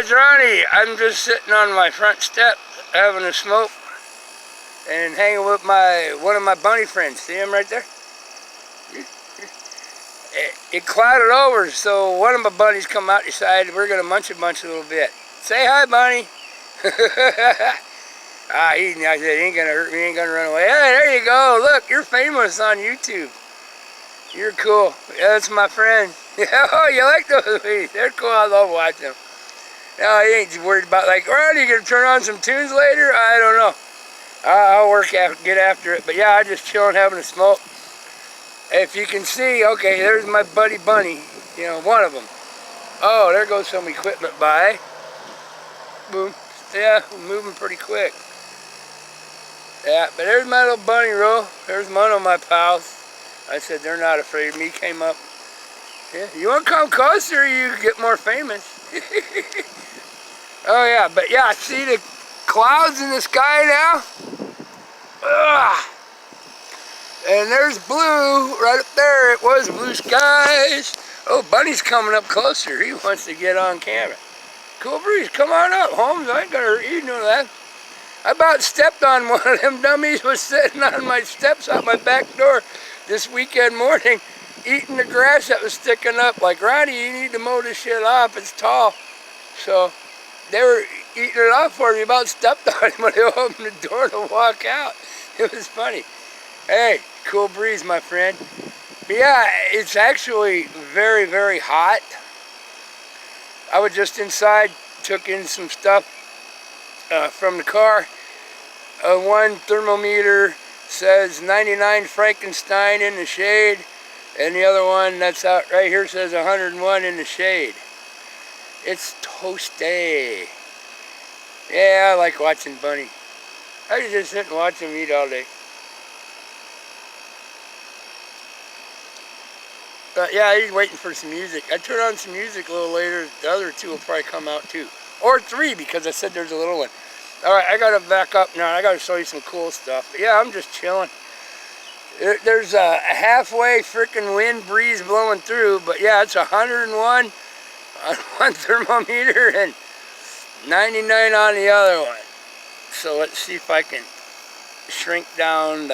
it's Ronnie. I'm just sitting on my front step having a smoke and hanging with one of my bunny friends. See him right there? It clouded over, so one of my bunnies come out and decided we're going to munch a little bit. Say hi, bunny. I said, he ain't going to hurt me, he ain't going to run away. Hey, there you go. Look, you're famous on YouTube. You're cool. Yeah, that's my friend. Oh, you like those videos? They're cool. I love watching them. No, he ain't worried about, like, Ron, you gonna turn on some tunes later? I don't know. I'll get after it. But yeah, I just chilling, having a smoke. If you can see, okay, there's my buddy Bunny. You know, one of them. Oh, there goes some equipment by. Boom. Yeah, moving pretty quick. Yeah, but there's my little bunny row. There's one of my pals. I said, they're not afraid of me. Came up. Yeah, you want to come closer, you get more famous. Oh yeah, but yeah, see the clouds in the sky now? Ugh. And there's blue right up there. It was blue skies. Oh, Bunny's coming up closer. He wants to get on camera. Cool breeze, come on up, Holmes. I ain't gonna hurt you, know that. I about stepped on one of them dummies. Was sitting on my steps out my back door this weekend morning, eating the grass that was sticking up. Like, Ronnie, you need to mow this shit off. It's tall. So they were eating it off for me. About stepped on him when they opened the door to walk out. It was funny. Hey, cool breeze, my friend. But yeah, it's actually very, very hot. I was just inside, took in some stuff from the car. One thermometer says 99 Frankenstein in the shade, and the other one that's out right here says 101 in the shade. It's toasty. Yeah, I like watching Bunny. I could just sit and watch him eat all day. But yeah, he's waiting for some music. I turn on some music a little later. The other two will probably come out too. Or three, because I said there's a little one. Alright, I gotta back up now. I gotta show you some cool stuff. But yeah, I'm just chilling. There's a halfway freaking wind breeze blowing through. But yeah, it's 101 on one thermometer and 99 on the other one. So let's see if I can shrink down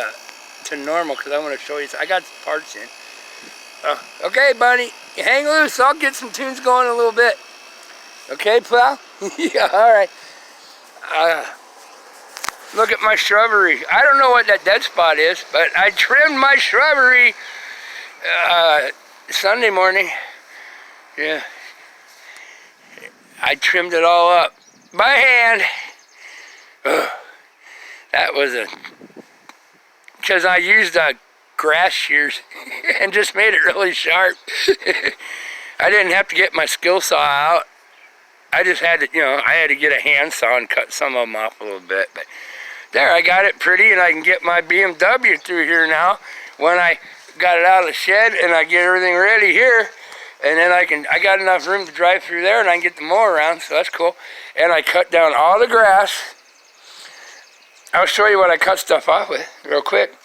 to normal, because I want to show you. I got parts in. Okay, Bunny, you hang loose. I'll get some tunes going in a little bit. Okay, pal? Yeah, alright. Look at my shrubbery. I don't know what that dead spot is, but I trimmed my shrubbery Sunday morning. Yeah. I trimmed it all up by hand. Ugh. That was because I used grass shears and just made it really sharp. I didn't have to get my skill saw out. I just had to, I had to get a handsaw and cut some of them off a little bit. But there, I got it pretty, and I can get my BMW through here now. When I got it out of the shed and I get everything ready here, and then I got enough room to drive through there, and I can get the mower around, so that's cool. And I cut down all the grass. I'll show you what I cut stuff off with real quick.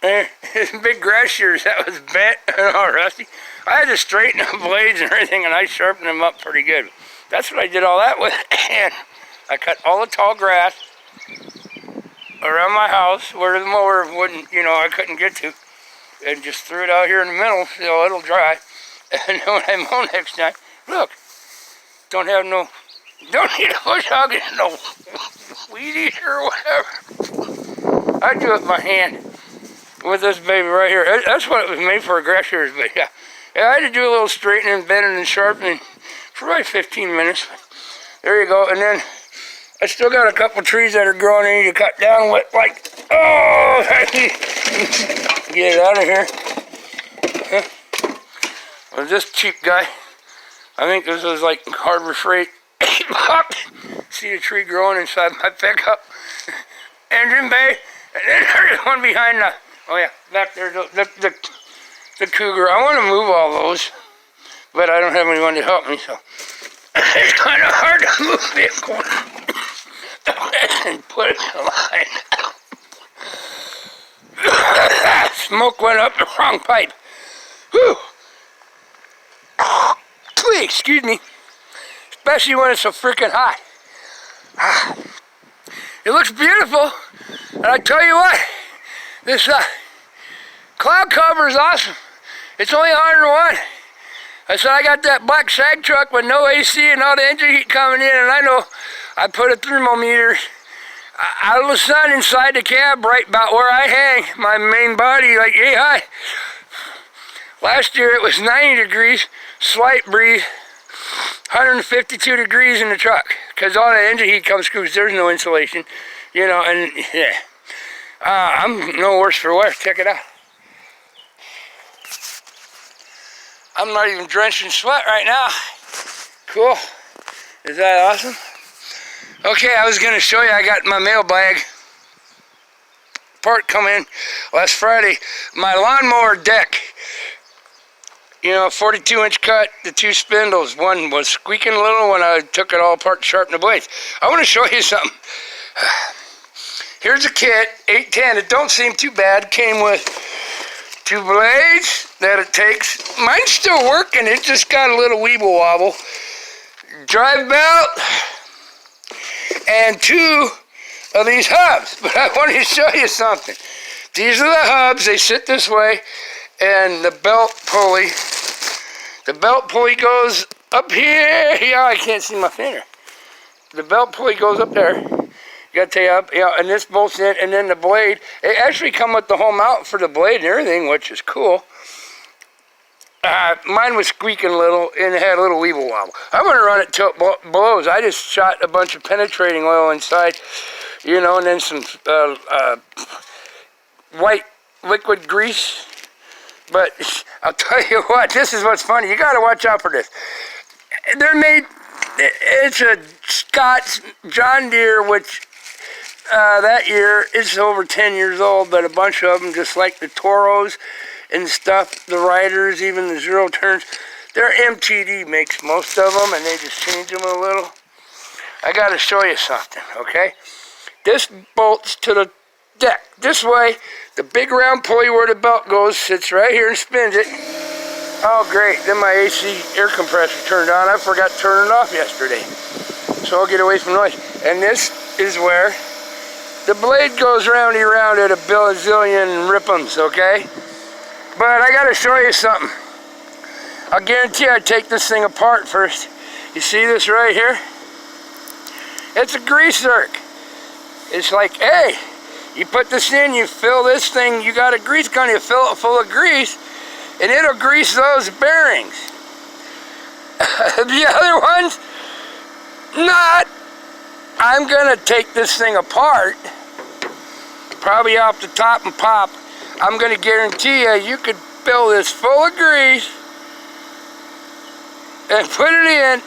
Big grass shears that was bent and all rusty. I had to straighten the blades and everything, and I sharpened them up pretty good. That's what I did all that with. And I cut all the tall grass around my house where the mower wouldn't, I couldn't get to, and just threw it out here in the middle so it'll dry. And then when I mow next time, look, don't need a bush hog and no weed eater or whatever. I do it with my hand with this baby right here. That's what it was made for, grass shears. But yeah, I had to do a little straightening, bending, and sharpening for about 15 minutes. There you go. And then I still got a couple trees that are growing I need to cut down with, like, oh, get it out of here. Well, this cheap guy, I think this was like Harbor Freight, $8. See a tree growing inside my pickup. Engine bay, and then there's one behind the, oh yeah, back there, the Cougar. I want to move all those, but I don't have anyone to help me, so it's kind of hard to move vehicles and put it in line. Smoke went up the wrong pipe. Whew. chilly, excuse me. Especially when it's so freaking hot. It looks beautiful. And I tell you what, this cloud cover is awesome. It's only 101. I said I got that black sag truck with no AC and all the engine heat coming in, and I know I put a thermometer out of the sun inside the cab right about where I hang my main body, like, hey, hi. Last year it was 90 degrees, slight breeze, 152 degrees in the truck, because all the engine heat comes through, there's no insulation, you know, and yeah. I'm no worse for wear, check it out. I'm not even drenched in sweat right now. Cool. Is that awesome? Okay, I was going to show you, I got my mail bag part come in last Friday. My lawnmower deck, you know, 42-inch cut, the 2 spindles. One was squeaking a little when I took it all apart to sharpen the blades. I want to show you something. Here's a kit, 810. It don't seem too bad. Came with 2 blades that it takes. Mine's still working. It just got a little weeble wobble. Drive belt. And 2 of these hubs. But I wanted to show you something. These are the hubs. They sit this way. And the belt pulley. The belt pulley goes up here. Yeah, I can't see my finger. The belt pulley goes up there. You gotta take up, yeah, and this bolts in, and then the blade. It actually come with the whole mount for the blade and everything, which is cool. Mine was squeaking a little, and it had a little weeble wobble. I'm gonna run it till it blows. I just shot a bunch of penetrating oil inside, you know, and then some white liquid grease. But I'll tell you what, this is what's funny. You gotta watch out for this. They're made. It's a Scott's John Deere, which that year is over 10 years old, but a bunch of them, just like the Toros and stuff, the Riders, even the zero turns, they're MTD makes most of them, and they just change them a little. I got to show you something, okay? This bolts to the deck. This way, the big round pulley where the belt goes sits right here and spins it. Oh, great. Then my AC air compressor turned on. I forgot to turn it off yesterday. So I'll get away from noise. And this is where the blade goes roundy round at a bazillion rip'ems, okay? But I gotta show you something. I'll guarantee I take this thing apart first. You see this right here? It's a grease zerk. It's like, hey, you put this in, you fill this thing, you got a grease gun, you fill it full of grease, and it'll grease those bearings. The other ones, not. I'm gonna take this thing apart, probably off the top and pop. I'm gonna guarantee you could fill this full of grease and put it in,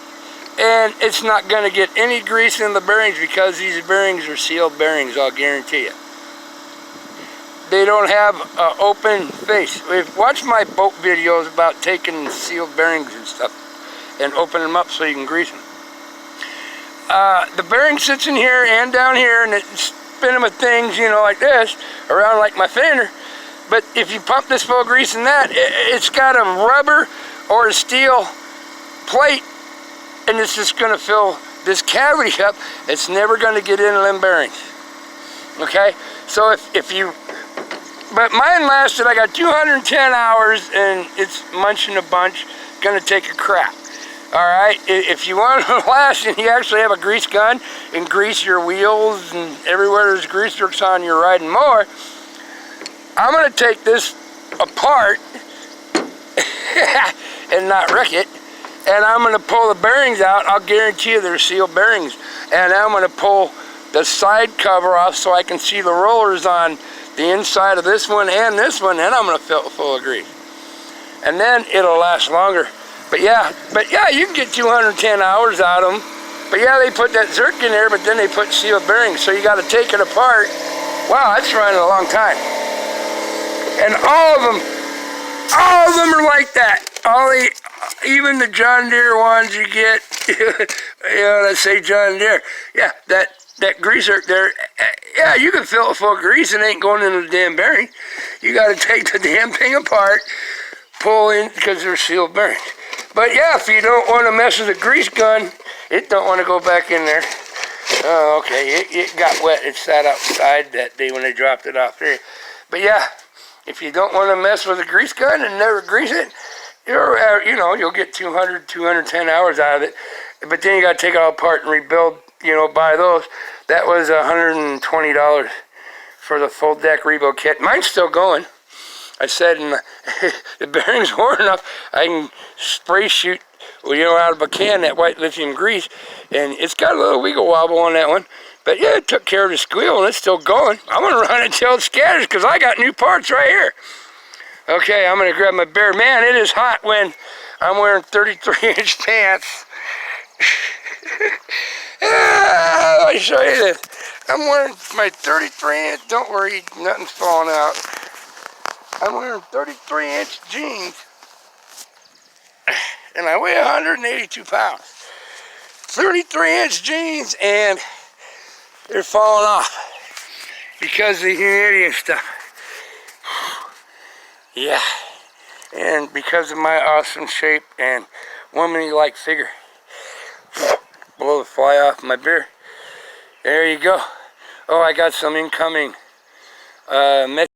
and it's not gonna get any grease in the bearings, because these bearings are sealed bearings, I'll guarantee you. They don't have an open face. Watch my boat videos about taking sealed bearings and stuff and opening them up so you can grease them. The bearing sits in here and down here, and it's spinning with things, you know, like this, around like my fender. But if you pump this full of grease in that, it's got a rubber or a steel plate, and it's just going to fill this cavity up. It's never going to get into them bearings. Okay? So if you... But mine lasted, I got 210 hours, and it's munching a bunch, going to take a crap. Alright, if you want to last and you actually have a grease gun and grease your wheels and everywhere there's grease zerks on your riding mower, I'm going to take this apart and not wreck it, and I'm going to pull the bearings out. I'll guarantee you they're sealed bearings. And I'm going to pull the side cover off so I can see the rollers on the inside of this one, and I'm going to fill it full of grease. And then it'll last longer. But yeah, you can get 210 hours out of them. But yeah, they put that zerk in there, but then they put sealed bearings, so you got to take it apart. Wow, that's running a long time. And all of them are like that. Even the John Deere ones you get, you know, let's say John Deere. Yeah, that grease zerk there, yeah, you can fill it full of grease and it ain't going into the damn bearing. You got to take the damn thing apart, pull in, because they're sealed bearings. But yeah, if you don't want to mess with a grease gun, it don't want to go back in there. Oh, okay, it got wet. It sat outside that day when they dropped it off there. But yeah, if you don't want to mess with a grease gun and never grease it, you'll get 200, 210 hours out of it. But then you got to take it all apart and rebuild, buy those. That was $120 for the full deck rebuild kit. Mine's still going. I said, the bearing's worn enough, I can spray shoot, out of a can, that white lithium grease, and it's got a little wiggle wobble on that one. But yeah, it took care of the squeal, and it's still going. I'm going to run it till it scatters, because I got new parts right here. Okay, I'm going to grab my bear. Man, it is hot when I'm wearing 33-inch pants. Let me show you this. I'm wearing my 33-inch, don't worry, nothing's falling out. I'm wearing 33-inch jeans, and I weigh 182 pounds. 33-inch jeans, and they're falling off because of the humidity and stuff. Yeah, and because of my awesome shape and womanly-like figure. Blow the fly off my beer. There you go. Oh, I got some incoming messages.